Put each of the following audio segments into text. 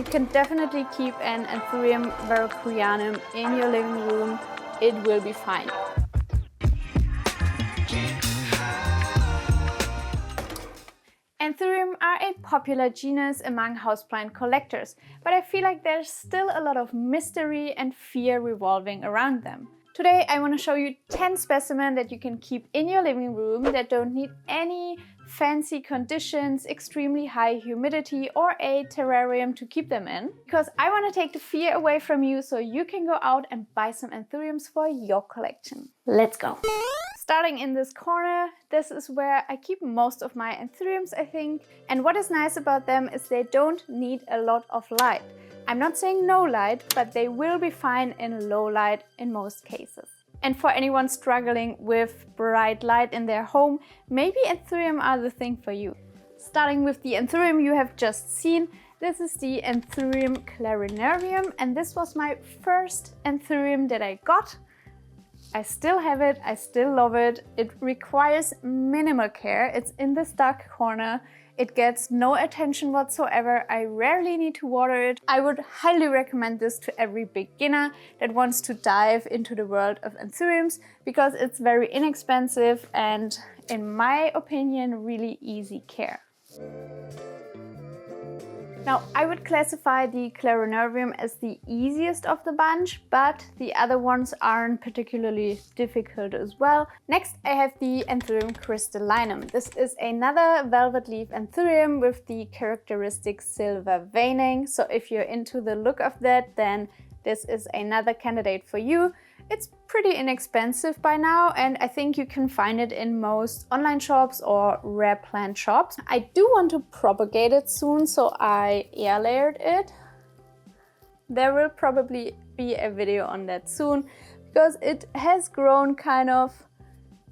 You can definitely keep an Anthurium Warocqueanum in your living room. It will be fine. Anthurium are a popular genus among houseplant collectors, but I feel like there's still a lot of mystery and fear revolving around them. Today I want to show you 10 specimens that you can keep in your living room that don't need any fancy conditions, extremely high humidity, or a terrarium to keep them in. Because I want to take the fear away from you so you can go out and buy some Anthuriums for your collection. Let's go! Starting in this corner, this is where I keep most of my Anthuriums, I think. And what is nice about them is they don't need a lot of light. I'm not saying no light, but they will be fine in low light in most cases. And for anyone struggling with bright light in their home, maybe Anthurium are the thing for you. Starting with the Anthurium you have just seen, this is the Anthurium Clarinervium, and this was my first Anthurium that I got. I still have it, I still love it. It requires minimal care. It's in this dark corner. It gets no attention whatsoever. I rarely need to water it. I would highly recommend this to every beginner that wants to dive into the world of Anthuriums because it's very inexpensive and, in my opinion, really easy care. Now, I would classify the Clarinervium as the easiest of the bunch, but the other ones aren't particularly difficult as well. Next, I have the Anthurium Crystallinum. This is another velvet leaf Anthurium with the characteristic silver veining. So if you're into the look of that, then this is another candidate for you. It's pretty inexpensive by now, and I think you can find it in most online shops or rare plant shops. I do want to propagate it soon, so I air layered it. There will probably be a video on that soon, because it has grown kind of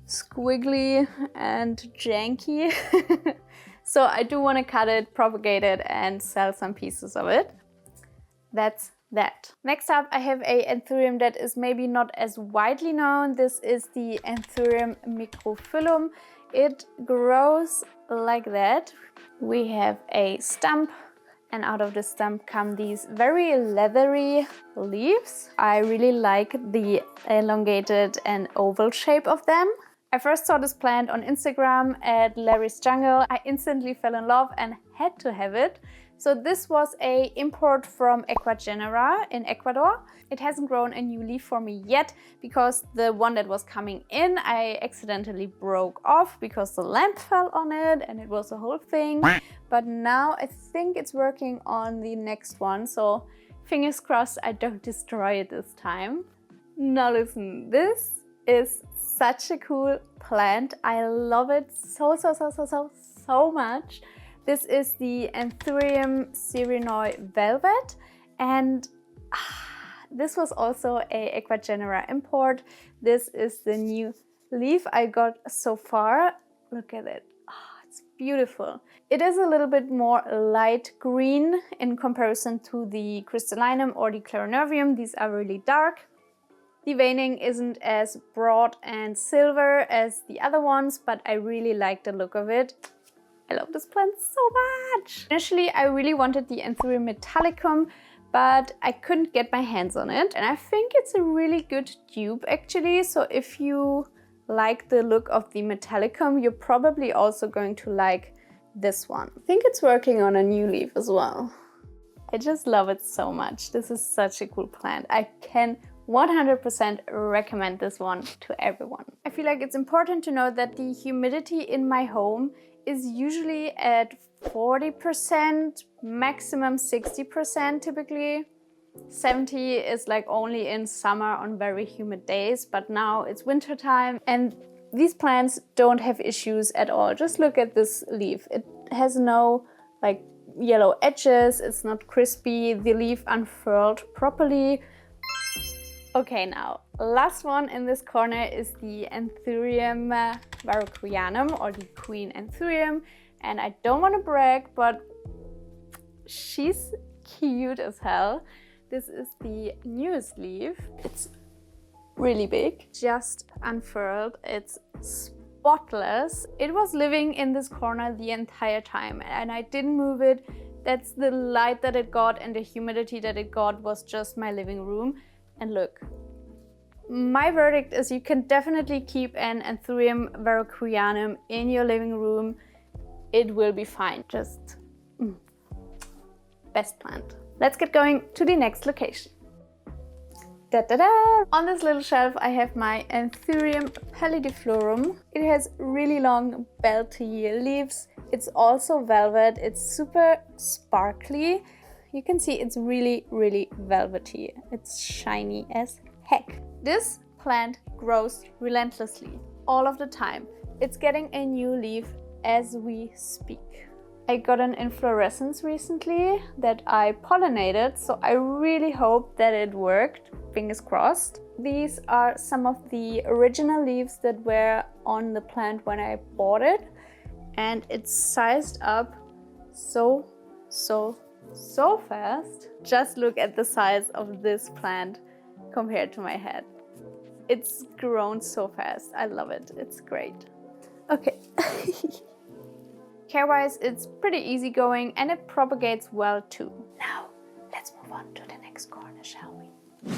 squiggly and janky. So I do want to cut it, propagate it, and sell some pieces of it. That's that. Next up, I have a Anthurium that is maybe not as widely known. This is the Anthurium Microphyllum. It grows like that. We have a stump, and out of the stump come these very leathery leaves. I really like the elongated and oval shape of them. I first saw this plant on Instagram at Larry's Jungle. I instantly fell in love and had to have it. So this was an import from Ecuador in Ecuador. It hasn't grown a new leaf for me yet because the one that was coming in I accidentally broke off because the lamp fell on it and it was a whole thing. But now I think it's working on the next one, so fingers crossed I don't destroy it this time. Now listen, this is such a cool plant. I love it so much. This is the Anthurium Cirinoi Velvet, and this was also a Ecuador import. This is the new leaf I got so far. Look at it. It's beautiful. It is a little bit more light green in comparison to the Crystallinum or the Clarinervium. These are really dark. The veining isn't as broad and silver as the other ones, but I really like the look of it. I love this plant so much! Initially, I really wanted the Anthurium Metallicum, but I couldn't get my hands on it. And I think it's a really good dupe actually. So if you like the look of the Metallicum, you're probably also going to like this one. I think it's working on a new leaf as well. I just love it so much. This is such a cool plant. I can 100% recommend this one to everyone. I feel like it's important to know that the humidity in my home is usually at 40%, maximum 60% typically. 70 is like only in summer on very humid days, but now it's winter time and these plants don't have issues at all. Just look at this leaf. It has no like yellow edges, it's not crispy, the leaf unfurled properly. Okay, now, last one in this corner is the Anthurium Warocqueanum, or the Queen Anthurium. And I don't want to brag, but she's cute as hell. This is the newest leaf. It's really big, just unfurled. It's spotless. It was living in this corner the entire time, and I didn't move it That's the light that it got, and the humidity that it got was just my living room. And look, my verdict is you can definitely keep an Anthurium Warocqueanum in your living room. It will be fine. Just best plant. Let's get going to the next location. Da-da-da! On this little shelf I have my Anthurium Pallidiflorum. It has really long belty leaves. It's also velvet. It's super sparkly. You can see it's really, really velvety. It's shiny as heck. This plant grows relentlessly all of the time. It's getting a new leaf as we speak. I got an inflorescence recently that I pollinated, so I really hope that it worked. Fingers crossed. These are some of the original leaves that were on the plant when I bought it, and it's sized up so fast. Just look at the size of this plant compared to my head. It's grown so fast. I love it. It's great. Okay. Care-wise, it's pretty easygoing and it propagates well too. Now, let's move on to the next corner, shall we?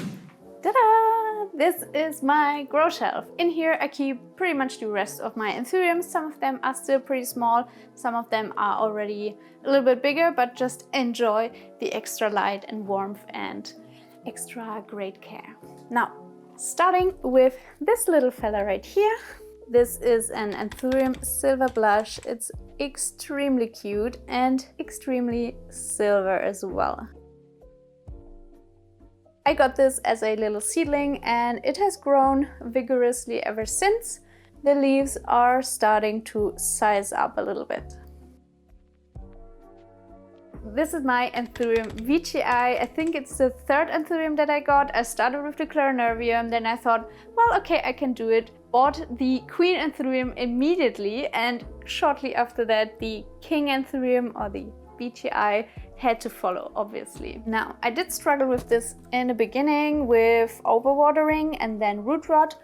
Ta-da! This is my grow shelf. In here I keep pretty much the rest of my Anthuriums. Some of them are still pretty small, some of them are already a little bit bigger, but just enjoy the extra light and warmth and extra great care. Now, starting with this little fella right here. This is an Anthurium Silver Blush. It's extremely cute and extremely silver as well. I got this as a little seedling and it has grown vigorously ever since. The leaves are starting to size up a little bit. This is my Anthurium Veitchii. I think it's the third Anthurium that I got. I started with the Clarinervium, then I thought, well, okay, I can do it. Bought the Queen Anthurium immediately, and shortly after that the King Anthurium or the Veitchii had to follow, obviously. Now, I did struggle with this in the beginning with overwatering and then root rot,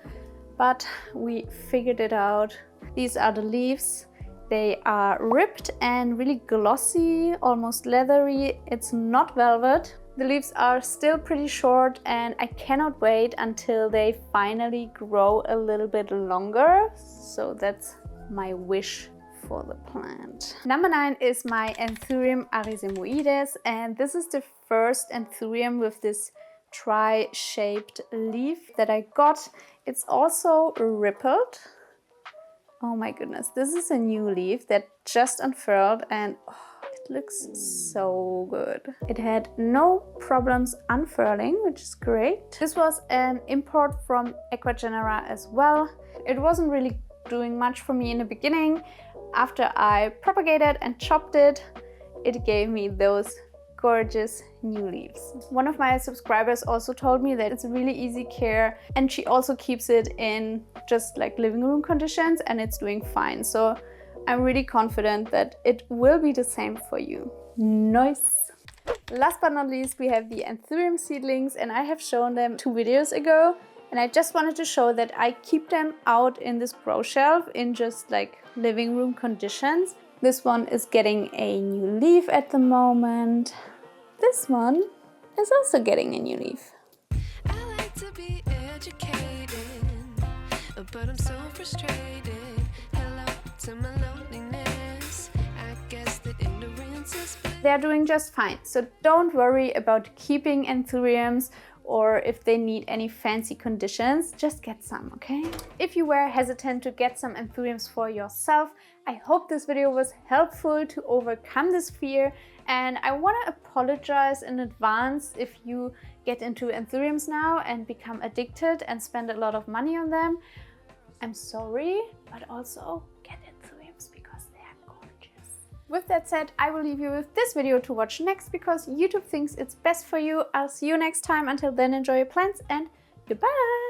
but we figured it out. These are the leaves. They are ribbed and really glossy, almost leathery. It's not velvet. The leaves are still pretty short and I cannot wait until they finally grow a little bit longer. So that's my wish for the plant. Number 9 is my Anthurium Arisaemoides, and this is the first Anthurium with this tri-shaped leaf that I got. It's also rippled. Oh my goodness, this is a new leaf that just unfurled and it looks so good. It had no problems unfurling, which is great. This was an import from Ecuador as well. It wasn't really doing much for me in the beginning. After I propagated and chopped it, it gave me those gorgeous new leaves. One of my subscribers also told me that it's a really easy care and she also keeps it in just like living room conditions and it's doing fine. So I'm really confident that it will be the same for you. Nice! Last but not least, we have the Anthurium seedlings, and I have shown them 2 videos ago, and I just wanted to show that I keep them out in this grow shelf in just like living room conditions. This one is getting a new leaf at the moment. This one is also getting a new leaf. I like to be educated, but I'm so frustrated. Hello to my loneliness. I guess that ignorance is bliss. They're doing just fine, so don't worry about keeping Anthuriums or if they need any fancy conditions, just get some, okay? If you were hesitant to get some Anthuriums for yourself, I hope this video was helpful to overcome this fear, and I want to apologize in advance if you get into Anthuriums now and become addicted and spend a lot of money on them. I'm sorry, but also get Anthuriums because they are gorgeous. With that said, I will leave you with this video to watch next because YouTube thinks it's best for you. I'll see you next time. Until then, enjoy your plants and goodbye!